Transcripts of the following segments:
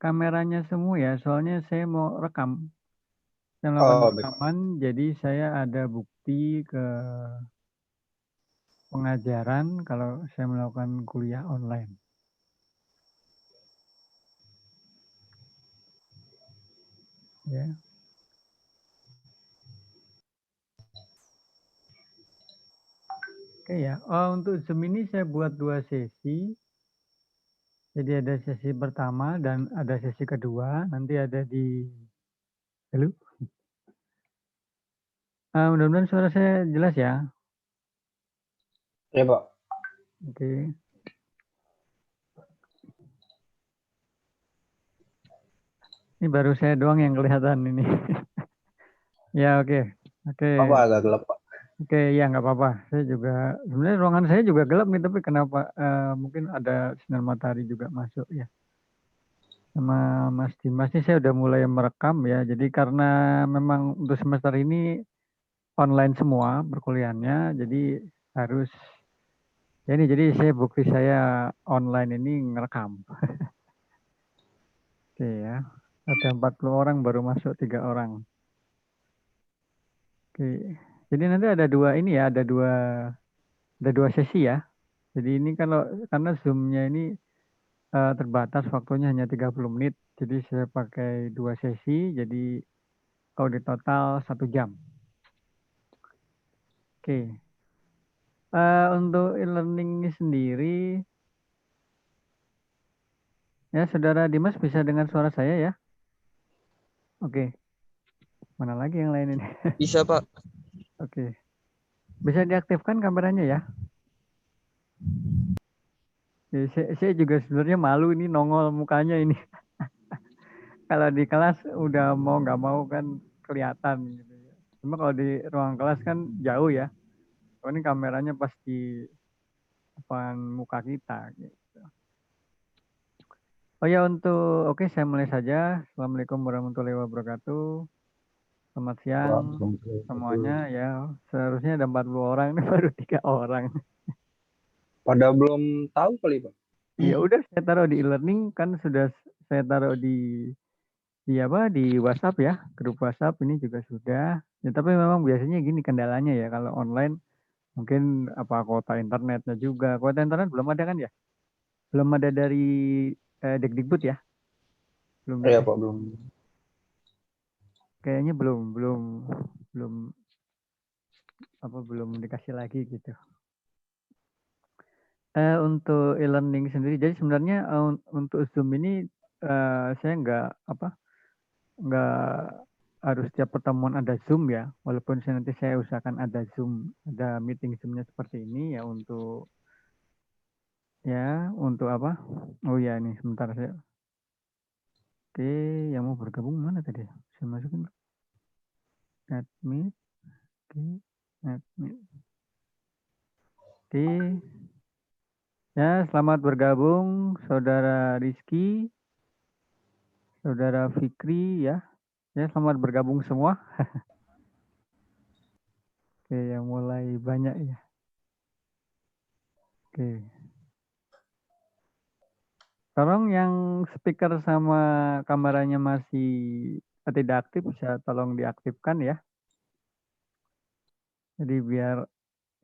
kameranya semua ya, soalnya saya mau rekam. Saya melakukan Oh, baik. rekaman, jadi saya ada bukti ke pengajaran kalau saya melakukan kuliah online. Ya, oke ya. Oh, untuk Zoom ini saya buat 2 sesi. Jadi ada sesi pertama dan ada sesi kedua. Nanti ada di... Halo? Mudah-mudahan suara saya jelas ya. Ya, Pak. Oke. Ini baru saya doang yang kelihatan ini. Ya, oke. Oke. Apa agak gelap, Pak? Oke, ya nggak apa-apa. Saya juga sebenarnya ruangan saya juga gelap nih, tapi kenapa mungkin ada sinar matahari juga masuk ya. Sama Mas Dimas ini saya udah mulai merekam ya. Jadi karena memang untuk semester ini online semua perkuliahannya, jadi harus ya ini jadi saya bukti saya online ini ngerekam. Oke ya. Ada 40 orang baru masuk 3 orang. Oke. Jadi nanti ada dua ini ya, ada dua sesi ya. Jadi ini kalau karena Zoom-nya ini terbatas waktunya hanya 30 menit. Jadi saya pakai 2 sesi, jadi kalau di total 1 jam. Oke. Untuk e-learning ini sendiri, ya Saudara Dimas bisa dengar suara saya ya? Oke. Mana lagi yang lain ini? Bisa, Pak. Oke. Bisa diaktifkan kameranya ya? Saya juga sebenarnya malu ini nongol mukanya ini. Kalau di kelas udah mau nggak mau kan kelihatan gitu ya. Cuma kalau di ruang kelas kan jauh ya. Oh, ini kameranya pas di depan muka kita gitu. Oh ya oke saya mulai saja. Assalamualaikum warahmatullahi wabarakatuh. Selamat siang semuanya ya. Seharusnya ada 40 orang ini baru 3 orang. Pada belum tahu kali, Pak. Ya udah saya taruh di e-learning kan sudah saya taruh di apa di WhatsApp ya, grup WhatsApp ini juga sudah. Ya, tapi memang biasanya gini kendalanya ya kalau online mungkin apa kuota internetnya juga. Kuota internet belum ada kan ya? Belum ada dari Dikdikbud ya? Belum Ya, dikasih. Pak, belum. Kayaknya belum belum belum belum dikasih lagi gitu. Untuk e-learning sendiri, jadi sebenarnya untuk Zoom ini saya nggak harus setiap pertemuan ada Zoom ya, walaupun nanti saya usahakan ada Zoom, ada meeting Zoom-nya seperti ini ya untuk apa? Oh ya ini sebentar saya. Oke, yang mau bergabung mana tadi? Saya masukin admit, oke, admit. Oke, ya selamat bergabung Saudara Rizky, Saudara Fikri ya. Ya, selamat bergabung semua. Oke, yang mulai banyak ya. Oke. Tolong yang speaker sama kameranya masih tidak aktif, bisa tolong diaktifkan ya. Jadi biar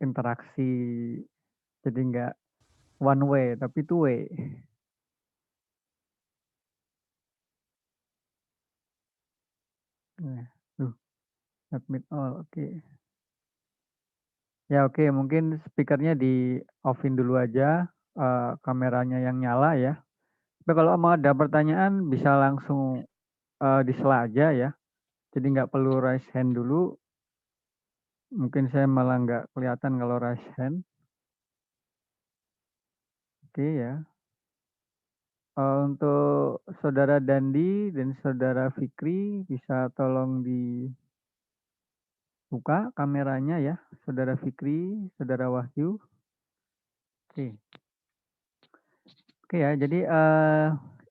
interaksi jadi nggak one way, tapi two way. Nah, admit all, oke. Ya oke, mungkin speakernya di offin dulu aja, kameranya yang nyala ya. Tapi kalau mau ada pertanyaan bisa langsung di sela aja ya. Jadi nggak perlu raise hand dulu. Mungkin saya malah nggak kelihatan kalau raise hand. Oke ya. Untuk Saudara Dandi dan Saudara Fikri bisa tolong dibuka kameranya ya. Saudara Fikri, Saudara Wahyu. Oke. Oke ya, jadi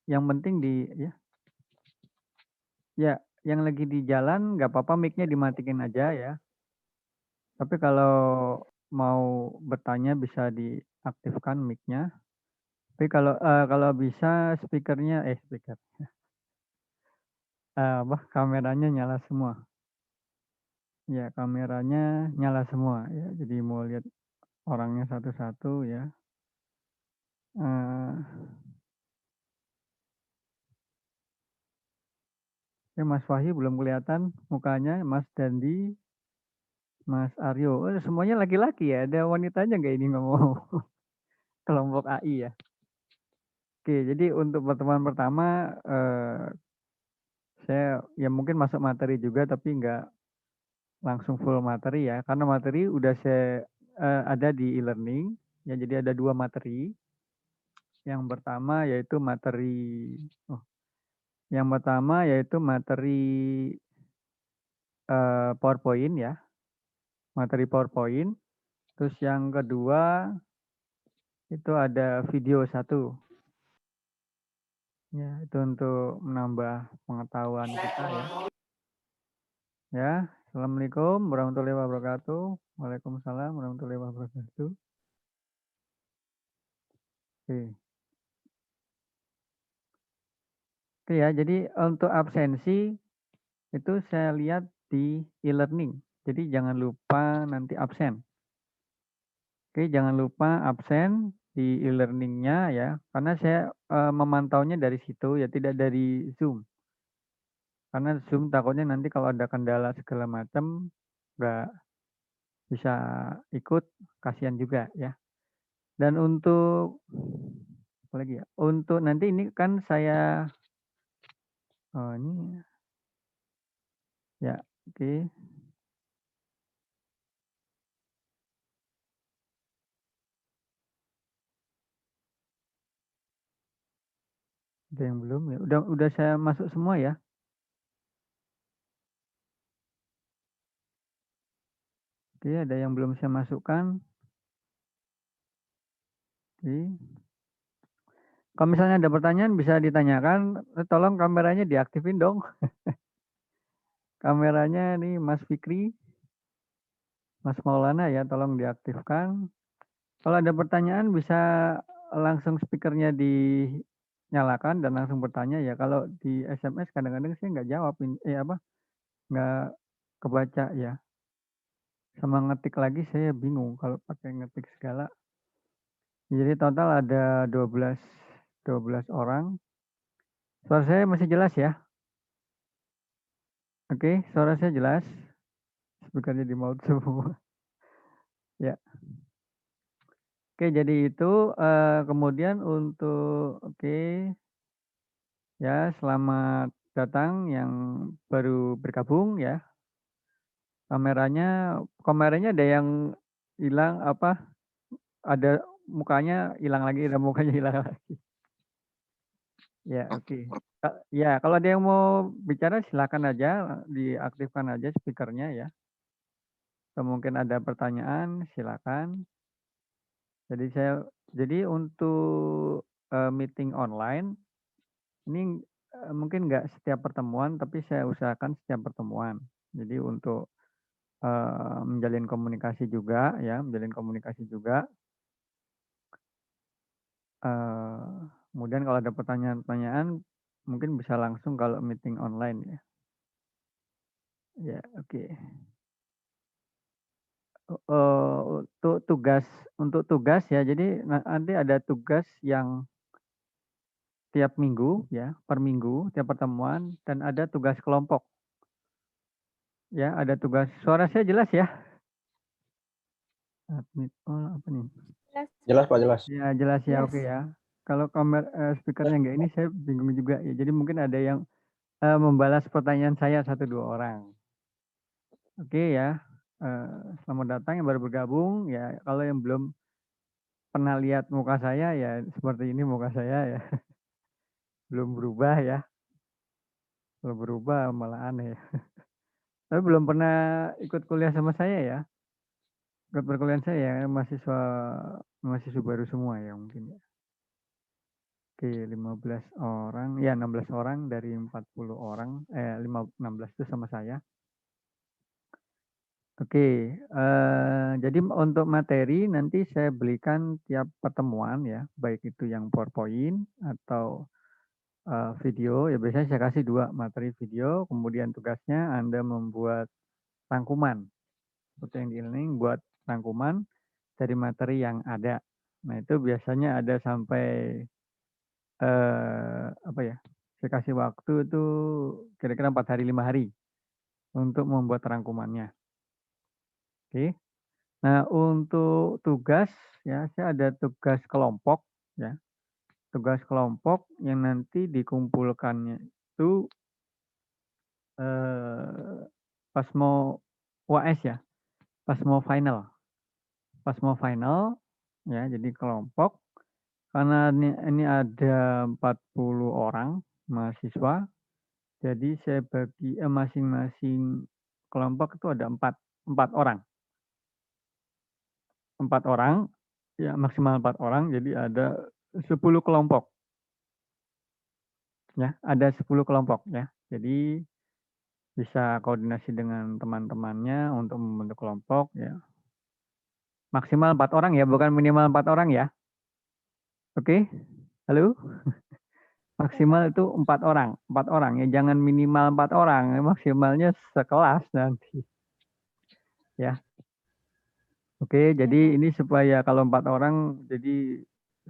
yang penting ya yang lagi di jalan nggak apa-apa mic-nya dimatikan aja ya. Tapi kalau mau bertanya bisa diaktifkan mic-nya. Tapi kalau bisa speaker kameranya nyala semua. Ya, kameranya nyala semua ya. Jadi mau lihat orangnya satu-satu ya. Ya, Mas Wahyu belum kelihatan mukanya, Mas Dandi, Mas Aryo. Semuanya laki-laki ya. Ada wanitanya nggak ini ngomong? Kelompok AI ya. Oke, jadi untuk pertemuan pertama saya ya mungkin masuk materi juga tapi nggak langsung full materi ya. Karena materi udah saya ada di e-learning. Ya, jadi ada 2 materi. Yang pertama yaitu materi PowerPoint ya. Materi PowerPoint. Terus yang kedua itu ada video 1. Ya, itu untuk menambah pengetahuan kita ya. Ya, Assalamualaikum warahmatullahi wabarakatuh. Waalaikumsalam warahmatullahi wabarakatuh. Oke. Oke ya, jadi untuk absensi itu saya lihat di e-learning. Jadi jangan lupa nanti absen. Oke, jangan lupa absen di e-learningnya ya, karena saya memantaunya dari situ ya, tidak dari Zoom. Karena Zoom takutnya nanti kalau ada kendala segala macam nggak bisa ikut, kasihan juga ya. Dan untuk apa lagi ya? Untuk nanti ini kan saya ini ya, oke. Ada yang belum ya? Udah saya masuk semua ya. Oke, ada yang belum saya masukkan. Oke. Kalau misalnya ada pertanyaan bisa ditanyakan, tolong kameranya diaktifin dong. Kameranya nih Mas Fikri, Mas Maulana ya, tolong diaktifkan. Kalau ada pertanyaan bisa langsung speakernya dinyalakan dan langsung bertanya ya. Kalau di SMS kadang-kadang saya nggak jawab, nggak kebaca ya. Sama ngetik lagi saya bingung kalau pakai ngetik segala. Jadi total ada 12 orang. Suara saya masih jelas ya? Oke, suara saya jelas. Speakernya di mute semua. Ya. Oke, jadi itu kemudian untuk ya, selamat datang yang baru bergabung ya. Kameranya ada yang hilang ada mukanya hilang lagi, ada mukanya hilang lagi. Ya, oke. Ya, kalau ada yang mau bicara silakan aja, diaktifkan aja speakernya ya. Atau mungkin ada pertanyaan silakan. Jadi untuk meeting online ini mungkin nggak setiap pertemuan, tapi saya usahakan setiap pertemuan. Jadi untuk menjalin komunikasi juga ya, kemudian kalau ada pertanyaan-pertanyaan mungkin bisa langsung kalau meeting online ya. Ya, oke. Untuk tugas ya, jadi nanti ada tugas yang tiap minggu ya, per minggu, tiap pertemuan, dan ada tugas kelompok. Ya, ada tugas. Suara saya jelas ya? Admit apa nih? Jelas Pak, jelas. Ya, jelas ya, oke ya. Kalau speakernya enggak ini saya bingung juga ya. Jadi mungkin ada yang membalas pertanyaan saya 1-2 orang. Oke ya. Selamat datang yang baru bergabung ya. Kalau yang belum pernah lihat muka saya ya seperti ini muka saya ya. Belum berubah ya. Belum berubah malah aneh. Tapi belum pernah ikut kuliah sama saya ya. Ikut perkuliahan saya mahasiswa baru semua ya mungkin ya. Oke, 15 orang, ya 16 orang dari 40 orang, 16 itu sama saya. Oke, jadi untuk materi nanti saya belikan tiap pertemuan ya, baik itu yang PowerPoint atau video, ya biasanya saya kasih 2 materi video, kemudian tugasnya Anda membuat rangkuman. Seperti yang di e-learning, buat rangkuman dari materi yang ada. Nah, itu biasanya ada sampai apa ya? Saya kasih waktu itu kira-kira 4 hari 5 hari untuk membuat rangkumannya. Oke. Nah, untuk tugas ya, saya ada tugas kelompok ya. Tugas kelompok yang nanti dikumpulkannya itu pas mau UAS ya, pas mau final. Pas mau final ya, jadi kelompok karena ini ada 40 orang mahasiswa. Jadi saya bagi masing-masing kelompok itu ada 4 orang. 4 orang, ya maksimal 4 orang, jadi ada 10 kelompok. Ya, ada 10 kelompok ya. Jadi bisa koordinasi dengan teman-temannya untuk membentuk kelompok ya. Maksimal 4 orang ya, bukan minimal 4 orang ya. Oke? Halo? Maksimal itu 4 orang. 4 orang ya, jangan minimal 4 orang, maksimalnya sekelas nanti. Ya. Oke, jadi ini supaya kalau 4 orang jadi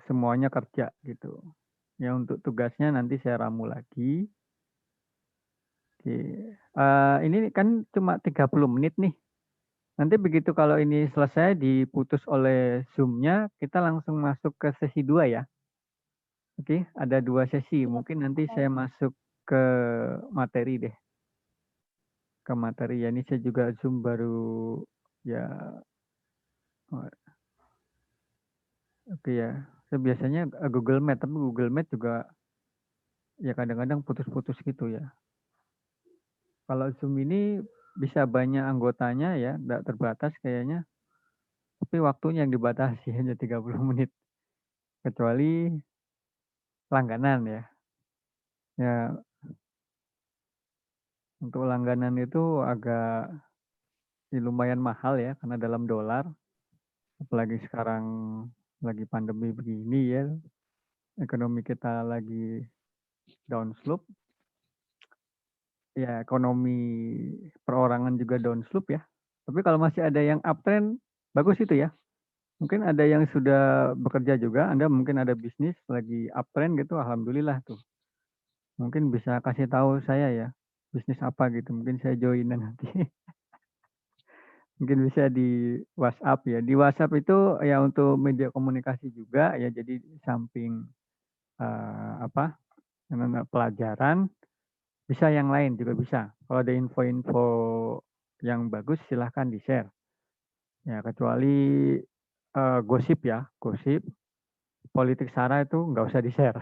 semuanya kerja gitu. Ya, untuk tugasnya nanti saya ramu lagi. Oke. Ini kan cuma 30 menit nih. Nanti begitu kalau ini selesai diputus oleh Zoom-nya, kita langsung masuk ke sesi 2 ya. Oke, ada 2 sesi. Mungkin nanti saya masuk ke materi deh. Ke materi ya, ini saya juga Zoom baru ya. Oke ya. Saya biasanya Google Meet, tapi Google Meet juga ya kadang-kadang putus-putus gitu ya. Kalau Zoom ini bisa banyak anggotanya ya, tidak terbatas kayaknya. Tapi waktunya yang dibatasi hanya 30 menit. Kecuali langganan ya. Ya, untuk langganan itu agak lumayan mahal ya, karena dalam dolar. Apalagi sekarang lagi pandemi begini ya, ekonomi kita lagi down slope. Ya, ekonomi perorangan juga down slope ya. Tapi kalau masih ada yang uptrend, bagus itu ya. Mungkin ada yang sudah bekerja juga, Anda mungkin ada bisnis lagi uptrend gitu, alhamdulillah tuh. Mungkin bisa kasih tahu saya ya, bisnis apa gitu, mungkin saya join nanti. Mungkin bisa di WhatsApp ya. Di WhatsApp itu ya untuk media komunikasi juga ya, jadi samping pelajaran, bisa yang lain juga bisa. Kalau ada info-info yang bagus silahkan di-share. Ya, kecuali gosip ya, gosip. Politik SARA itu nggak usah di-share.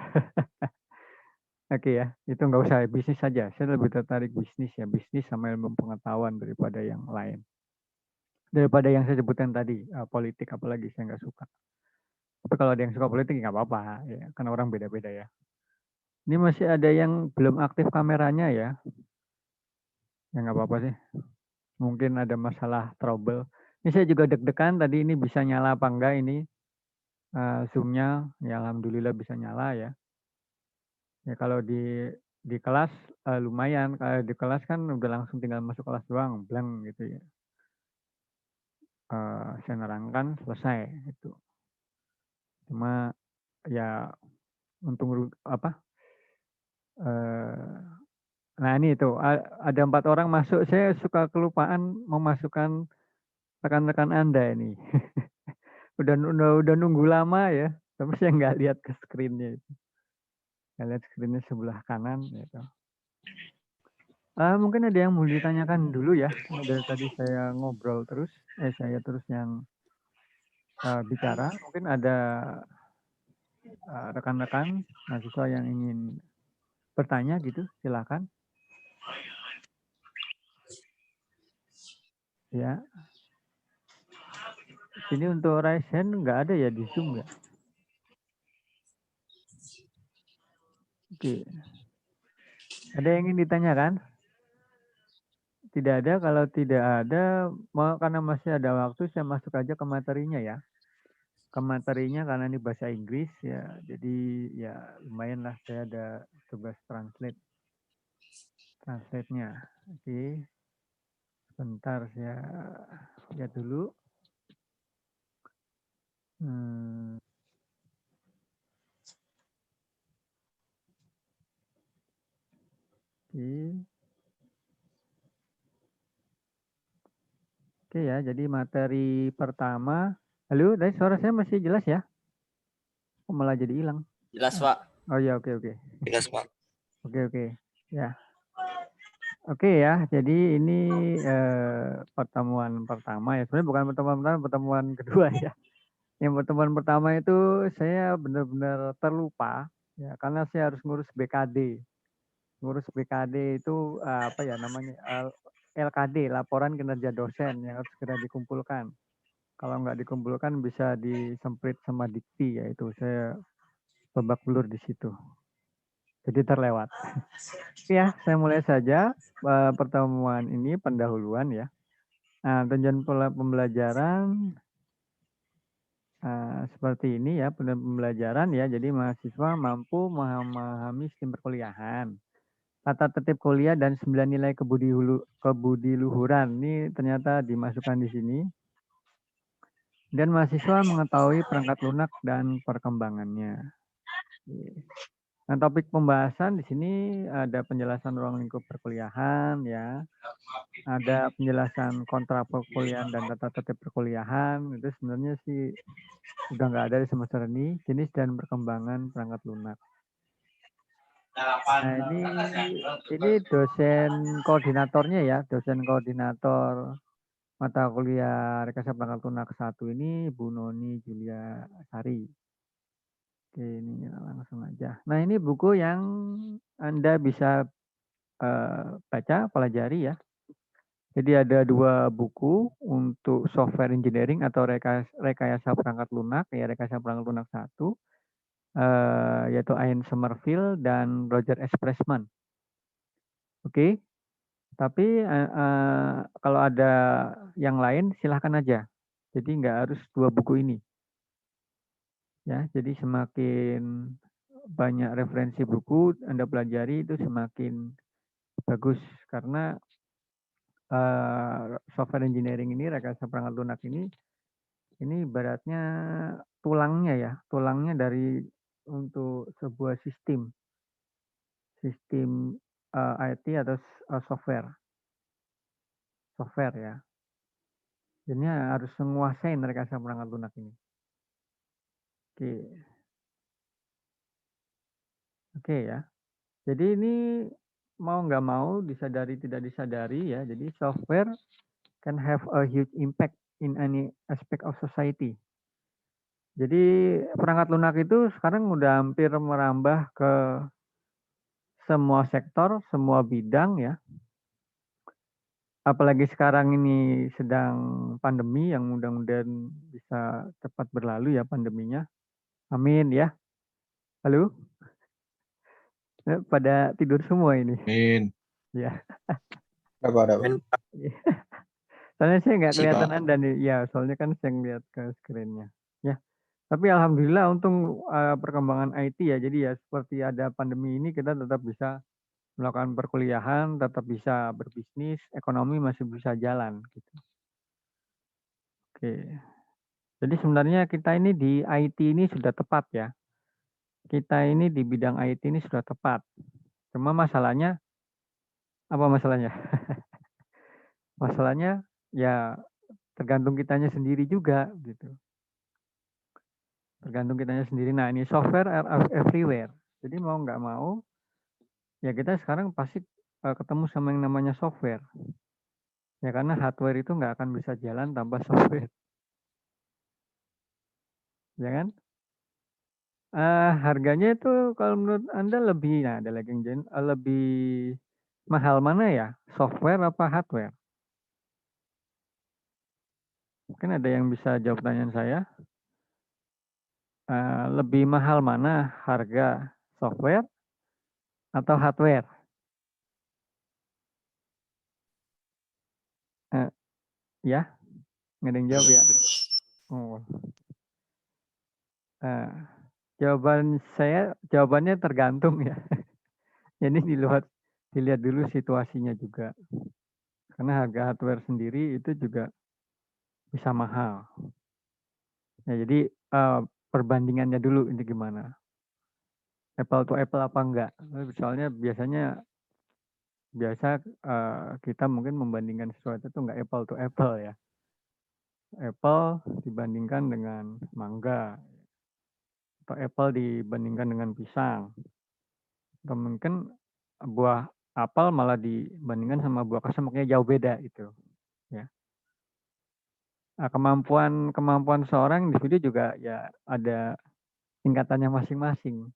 Oke ya, itu nggak usah, bisnis saja. Saya lebih tertarik bisnis ya, bisnis sama ilmu pengetahuan daripada yang lain. Daripada yang saya sebutkan tadi, politik apalagi saya nggak suka. Tapi kalau ada yang suka politik nggak apa-apa, ya, karena orang beda-beda ya. Ini masih ada yang belum aktif kameranya ya. Ya nggak apa-apa sih. Mungkin ada masalah trouble. Ini saya juga deg-degan tadi ini bisa nyala apa enggak ini Zoom-nya. Ya alhamdulillah bisa nyala ya. Ya kalau di kelas lumayan, kalau di kelas kan udah langsung tinggal masuk kelas doang, blank gitu ya. Saya nerangkan selesai itu. Cuma ya untung apa? Nah ini itu ada 4 orang masuk, saya suka kelupaan memasukkan rekan-rekan Anda ini. udah nunggu lama ya, tapi saya nggak lihat ke screen-nya itu. Nggak lihat screen-nya sebelah kanan gitu. Mungkin ada yang mau ditanyakan dulu ya. Dari tadi saya ngobrol terus, saya terus yang bicara. Mungkin ada rekan-rekan mahasiswa yang ingin bertanya gitu, silakan. Ya. Ini untuk raise hand nggak ada ya di Zoom ya? Oke. Ada yang ingin ditanyakan? Tidak ada. Kalau tidak ada, karena masih ada waktu, saya masuk aja ke materinya ya. ke materinya karena ini bahasa Inggris ya, jadi ya lumayan lah saya ada tugas translate-nya. Oke, sebentar saya lihat dulu. Oke. Oke ya, jadi materi pertama. Halo, dari suara saya masih jelas ya? Kok malah jadi hilang? Jelas, Pak. Oh ya, oke. Jelas, Pak. Oke. Ya. Oke ya, jadi ini pertemuan pertama ya. Sebenarnya bukan pertemuan pertama, pertemuan kedua ya. Yang pertemuan pertama itu saya benar-benar terlupa ya, karena saya harus ngurus BKD. Ngurus BKD itu apa ya namanya? LKD, laporan kinerja dosen yang harus segera dikumpulkan. Kalau nggak dikumpulkan bisa disemprit sama dikti, yaitu saya babak belur di situ. Jadi terlewat. Ya, saya mulai saja pertemuan ini pendahuluan ya. Nah, tujuan pembelajaran seperti ini ya, pembelajaran ya. Jadi mahasiswa mampu memahami sistem perkuliahan, tata tertib kuliah dan 9 nilai kebudiluhuran. Ini ternyata dimasukkan di sini. Dan mahasiswa mengetahui perangkat lunak dan perkembangannya. Nah, topik pembahasan di sini ada penjelasan ruang lingkup perkuliahan ya. Ada penjelasan kontrak perkuliahan dan tata tertib perkuliahan. Itu sebenarnya sih udah nggak ada di semester ini. Jenis dan perkembangan perangkat lunak. Nah, ini dosen koordinatornya ya, dosen koordinator mata kuliah Rekayasa Perangkat Lunak 1 ini Bu Noni Julia Sari. Oke, ini langsung aja. Nah, ini buku yang Anda bisa baca, pelajari ya. Jadi ada 2 buku untuk software engineering atau rekayasa perangkat lunak, ya rekayasa perangkat lunak 1, yaitu Ian Somerville dan Roger S. Pressman. Oke, tapi kalau ada yang lain silahkan aja. Jadi nggak harus 2 buku ini. Ya, jadi semakin banyak referensi buku Anda pelajari itu semakin bagus karena software engineering ini, rekayasa perangkat lunak ini ibaratnya tulangnya dari untuk sebuah sistem IT atau software ya. Jadi harus menguasai rekayasa perangkat lunak ini. Oke ya. Jadi ini mau nggak mau, disadari tidak disadari ya. Jadi software can have a huge impact in any aspect of society. Jadi perangkat lunak itu sekarang udah hampir merambah ke semua sektor, semua bidang ya. Apalagi sekarang ini sedang pandemi yang mudah-mudahan bisa cepat berlalu ya pandeminya. Amin ya. Halo? Pada tidur semua ini. Amin. Ya. Ada. Soalnya saya nggak kelihatan Anda nih. Ya, soalnya kan saya ngeliat ke screen-nya. Ya. Tapi alhamdulillah untung perkembangan IT ya. Jadi ya seperti ada pandemi ini kita tetap bisa melakukan perkuliahan, tetap bisa berbisnis, ekonomi masih bisa jalan gitu. Oke. Jadi sebenarnya kita ini di IT ini sudah tepat ya. Kita ini di bidang IT ini sudah tepat. Cuma masalahnya, apa masalahnya? Masalahnya ya tergantung kitanya sendiri juga gitu. Tergantung kitanya sendiri. Nah, ini software are everywhere. Jadi mau nggak mau, ya kita sekarang pasti ketemu sama yang namanya software. Ya karena hardware itu nggak akan bisa jalan tanpa software. Ya kan? Harganya itu kalau menurut Anda lebih, nah ada lagi yang lebih mahal mana ya? Software apa hardware? Mungkin ada yang bisa jawab pertanyaan saya. Lebih mahal mana harga software atau hardware? Ya, nggak ada yang jawab ya? Oh. Nah, jawabannya tergantung ya. Jadi dilihat dulu situasinya juga. Karena harga hardware sendiri itu juga bisa mahal. Ya, jadi perbandingannya dulu ini gimana. Apple to apple apa enggak. Soalnya biasa kita mungkin membandingkan sesuatu itu enggak apple to apple ya. Apple dibandingkan dengan mangga. Atau apple dibandingkan dengan pisang. Atau mungkin buah apel malah dibandingkan sama buah kasam makanya jauh beda itu. Ya. Nah, kemampuan seorang individu juga ya ada tingkatannya masing-masing.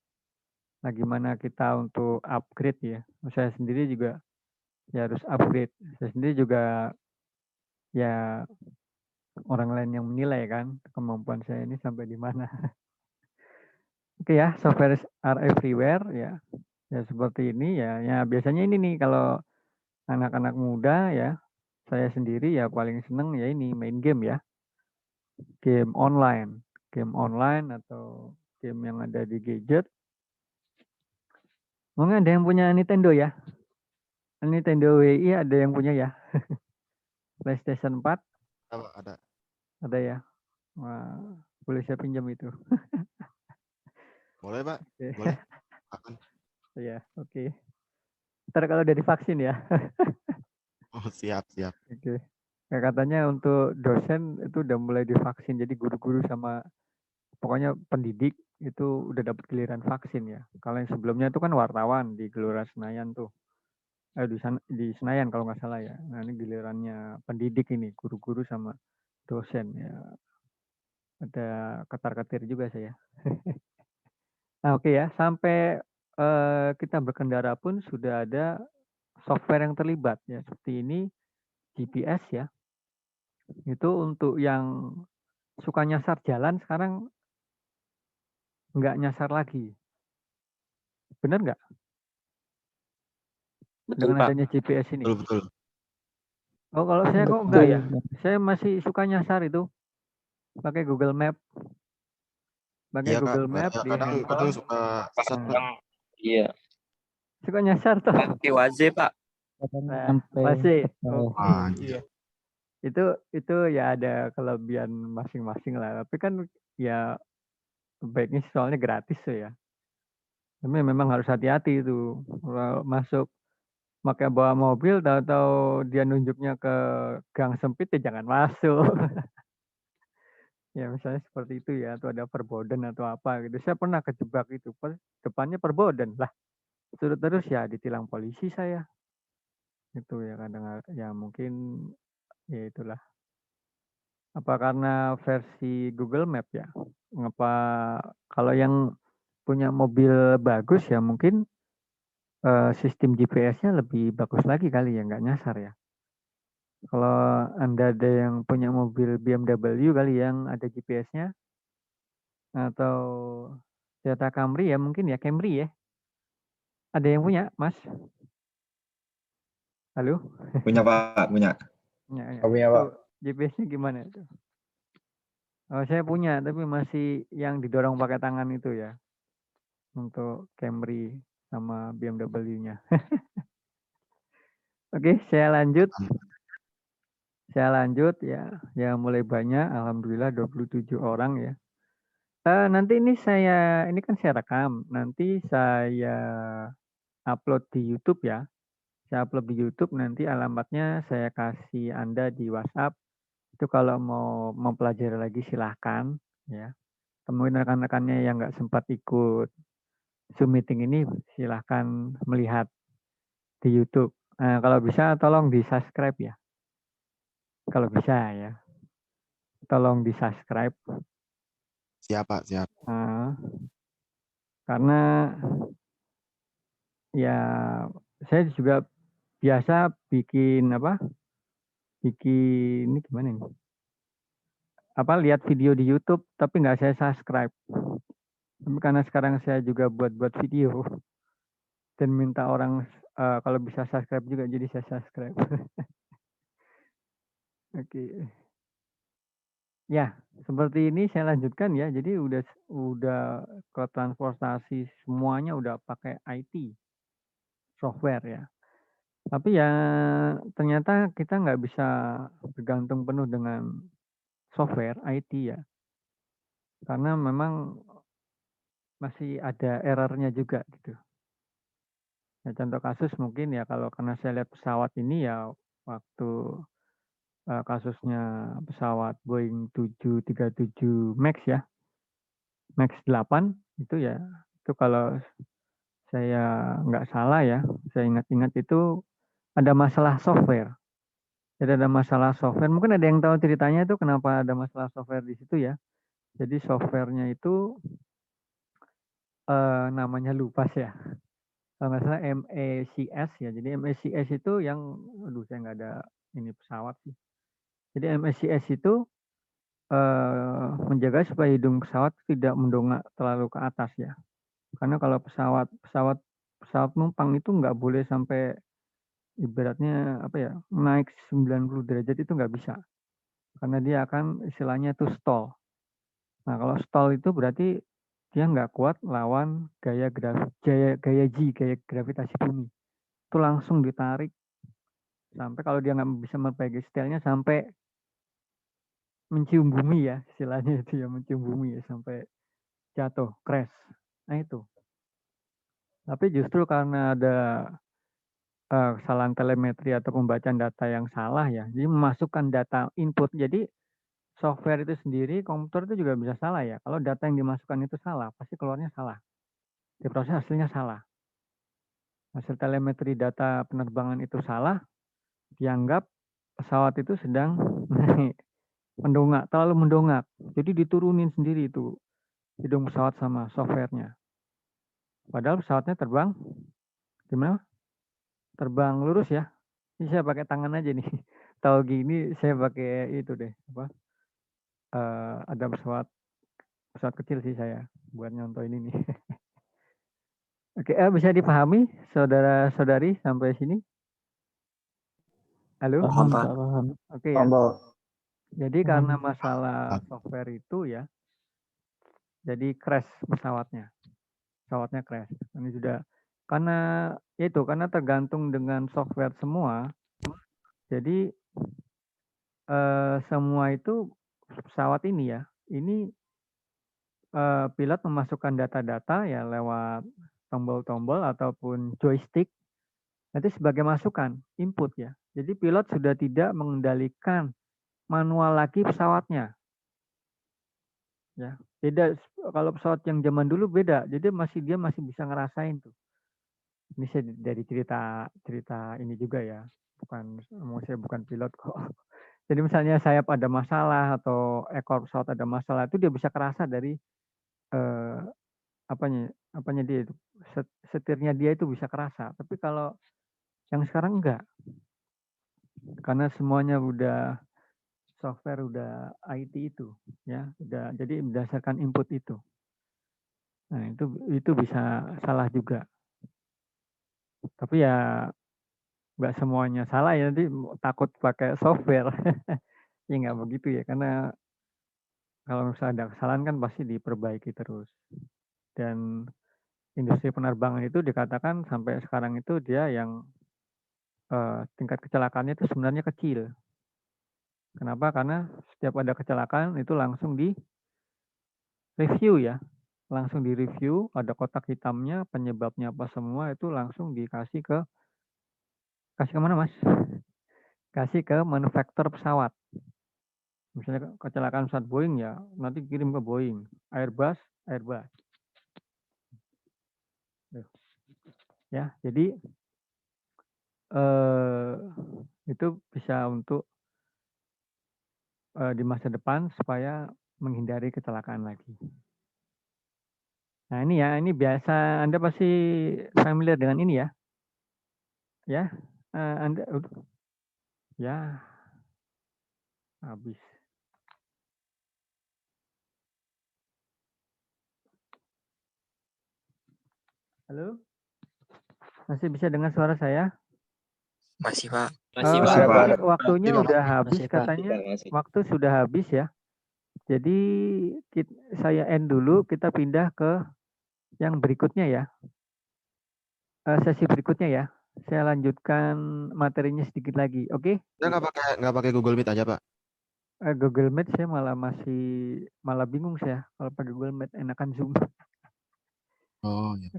Nah, gimana kita untuk upgrade ya? Saya sendiri juga ya harus upgrade. Saya sendiri juga ya orang lain yang menilai kan kemampuan saya ini sampai di mana. Oke ya, software are everywhere ya. Ya seperti ini ya. Ya biasanya ini nih kalau anak-anak muda ya, saya sendiri ya paling seneng ya ini main game ya. Game online atau game yang ada di gadget. Mungkin ada yang punya Nintendo ya? Nintendo Wii ada yang punya ya? PlayStation 4 Ada. ada ya? Wah, boleh saya pinjam itu. Boleh, Pak. Oke. Boleh. Akan. Ya, oke. Ntar kalau udah divaksin ya. Oh, siap. Oke. Ya, katanya untuk dosen itu udah mulai divaksin. Jadi guru-guru sama pokoknya pendidik itu udah dapat giliran vaksin ya. Kalau yang sebelumnya itu kan wartawan di Gelora Senayan tuh. Di Senayan kalau nggak salah ya. Nah ini gilirannya pendidik ini, guru-guru sama dosen ya. Ada ketar-ketir juga saya. Nah oke ya, sampai kita berkendara pun sudah ada software yang terlibat ya. Seperti ini GPS ya. Itu untuk yang suka nyasar jalan sekarang nggak nyasar lagi. Benar nggak? Betul, Dengan Pak. adanya GPS ini. Betul. Oh kalau saya kok enggak ya. Saya masih suka nyasar itu. Pakai Google Map. Pakai Iya, Kak. Google Map di Kadang handphone. suka sesat, Pak. Iya. Suka nyasar tuh. Pakai Waze, Pak. Nah, masih. Oh, Iya. Itu ya ada kelebihan masing-masing lah. Tapi kan ya baiknya soalnya gratis tuh ya. Tapi memang harus hati-hati itu. Kalau masuk pakai bawa mobil tahu-tahu dia nunjuknya ke gang sempit ya jangan masuk. Ya misalnya seperti itu ya, atau ada perboden atau apa gitu. Saya pernah kejebak itu, depannya perboden lah. Terus ya ditilang polisi saya. Itu ya kadang ya mungkin ya itulah. Apa karena versi Google Map ya? Apa kalau yang punya mobil bagus ya mungkin sistem GPS-nya lebih bagus lagi kali ya, nggak nyasar ya. Kalau Anda ada yang punya mobil BMW kali yang ada GPS-nya, atau Toyota Camry ya mungkin ya, Camry ya. Ada yang punya, Mas? Halo? Punya Pak, punya. Ya. Punya, Itu Pak. GPS-nya gimana itu? Oh, saya punya, tapi masih yang didorong pakai tangan itu ya. Untuk Camry sama BMW-nya. Oke, saya lanjut. Saya lanjut ya. Ya mulai banyak, alhamdulillah 27 orang ya. Nanti ini kan saya rekam. Nanti saya upload di YouTube ya. Saya upload di YouTube, nanti alamatnya saya kasih Anda di WhatsApp. Itu kalau mau mempelajari lagi silahkan ya. Temuin rekan-rekannya yang nggak sempat ikut Zoom meeting ini silahkan melihat di YouTube. Nah, kalau bisa tolong di subscribe ya. Kalau bisa ya. Tolong di subscribe. Siap, Pak. Siap. Karena ya saya juga biasa bikin ini gimana nih? Lihat video di YouTube tapi nggak saya subscribe. Tapi karena sekarang saya juga buat video dan minta orang kalau bisa subscribe juga, jadi saya subscribe. Oke. Ya, seperti ini saya lanjutkan ya. Jadi udah ke transportasi semuanya udah pakai IT, software ya. Tapi ya ternyata kita nggak bisa bergantung penuh dengan software IT ya. Karena memang masih ada errornya juga gitu. Ya, contoh kasus mungkin ya kalau karena saya lihat pesawat ini ya waktu kasusnya pesawat Boeing 737 Max ya, Max 8 itu ya, itu kalau saya nggak salah ya, saya ingat-ingat itu ada masalah software. Jadi ada masalah software. Mungkin ada yang tahu ceritanya itu kenapa ada masalah software di situ ya. Jadi softwarenya itu namanya lupa ya. Kalau nggak salah MECS ya. Jadi MECS itu yang, aduh saya nggak ada ini pesawat sih. Jadi MECS itu menjaga supaya hidung pesawat tidak mendongak terlalu ke atas ya. Karena kalau pesawat numpang itu nggak boleh sampai ibaratnya apa ya naik 90 derajat itu nggak bisa. Karena dia akan istilahnya itu stall. Nah kalau stall itu berarti dia nggak kuat lawan gaya gravitasi bumi. Itu langsung ditarik sampai kalau dia nggak bisa memperbaiki stylenya sampai mencium bumi ya istilahnya itu ya mencium bumi ya sampai jatuh crash. Nah itu. Tapi justru karena ada kesalahan telemetri atau pembacaan data yang salah ya, jadi memasukkan data input. Jadi software itu sendiri, komputer itu juga bisa salah ya. Kalau data yang dimasukkan itu salah, pasti keluarnya salah. Diproses hasilnya salah. Hasil telemetri data penerbangan itu salah, dianggap pesawat itu sedang naik mendongak, terlalu mendongak. Jadi diturunin sendiri itu hidung pesawat sama softwarenya. Padahal pesawatnya terbang gimana? Terbang lurus ya. Ini saya pakai tangan aja nih. Tahu gini saya pakai itu deh apa? Ada pesawat kecil sih saya buat nyontoin ini. Oke, bisa dipahami saudara-saudari sampai sini? Halo? Paham, Pak. Paham. Oke ya. Paham. Jadi karena masalah software itu ya, jadi crash pesawatnya. Pesawatnya crash. Ini sudah karena tergantung dengan software semua. Jadi semua itu pesawat ini ya, ini pilot memasukkan data-data ya lewat tombol-tombol ataupun joystick nanti sebagai masukan input ya. Jadi pilot sudah tidak mengendalikan manual lagi pesawatnya. Ya, beda kalau pesawat yang zaman dulu beda. Jadi dia masih bisa ngerasain tuh. Ini saya dari cerita ini juga ya. Saya bukan pilot kok. Jadi misalnya sayap ada masalah atau ekor pesawat ada masalah itu dia bisa kerasa dari apanya dia itu setirnya dia itu bisa kerasa. Tapi kalau yang sekarang enggak, karena semuanya udah software udah IT itu ya, udah jadi berdasarkan input itu. Nah itu bisa salah juga. Tapi ya nggak semuanya salah ya, nanti takut pakai software. Ya nggak begitu ya, karena kalau misalnya ada kesalahan kan pasti diperbaiki terus. Dan industri penerbangan itu dikatakan sampai sekarang itu dia yang tingkat kecelakaannya itu sebenarnya kecil. Kenapa? Karena setiap ada kecelakaan itu langsung di review ya. Langsung di review, ada kotak hitamnya, penyebabnya apa semua itu langsung kasih ke mana Mas? Kasih ke manufaktur pesawat. Misalnya kecelakaan pesawat Boeing ya, nanti kirim ke Boeing. Airbus. Ya, jadi itu bisa untuk di masa depan supaya menghindari kecelakaan lagi. Nah ini ya, ini biasa Anda pasti familiar dengan ini ya. Ya, Anda ya habis. Halo? Masih bisa dengar suara saya? Masih, Pak. Masih, Pak. Waktunya Masih, Pak. udah habis Masih, Pak. katanya. Waktu sudah habis ya. Jadi saya end dulu, kita pindah ke yang berikutnya ya. Sesi berikutnya ya. Saya lanjutkan materinya sedikit lagi, oke? Saya nggak pakai Google Meet aja, Pak. Google Meet saya malah bingung saya kalau pakai Google Meet, enakan Zoom. Oh, ya.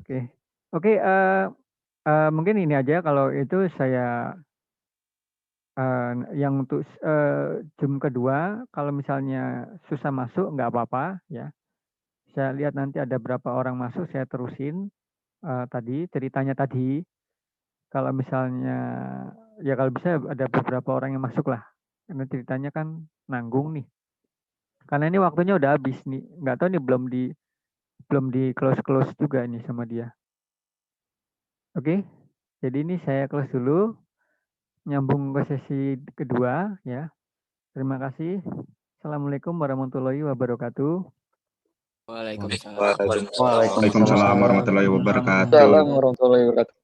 Oke, mungkin ini aja kalau itu saya yang untuk Zoom kedua, kalau misalnya susah masuk nggak apa-apa ya. Saya lihat nanti ada berapa orang masuk, saya terusin tadi ceritanya tadi. Kalau misalnya ya kalau bisa ada beberapa orang yang masuk lah, karena ceritanya kan nanggung nih. Karena ini waktunya udah habis nih, nggak tahu nih belum di close juga nih sama dia. Oke, jadi ini saya close dulu, nyambung ke sesi kedua ya. Terima kasih. Assalamualaikum warahmatullahi wabarakatuh. Waalaikumsalam. Waalaikumsalam warahmatullahi wabarakatuh.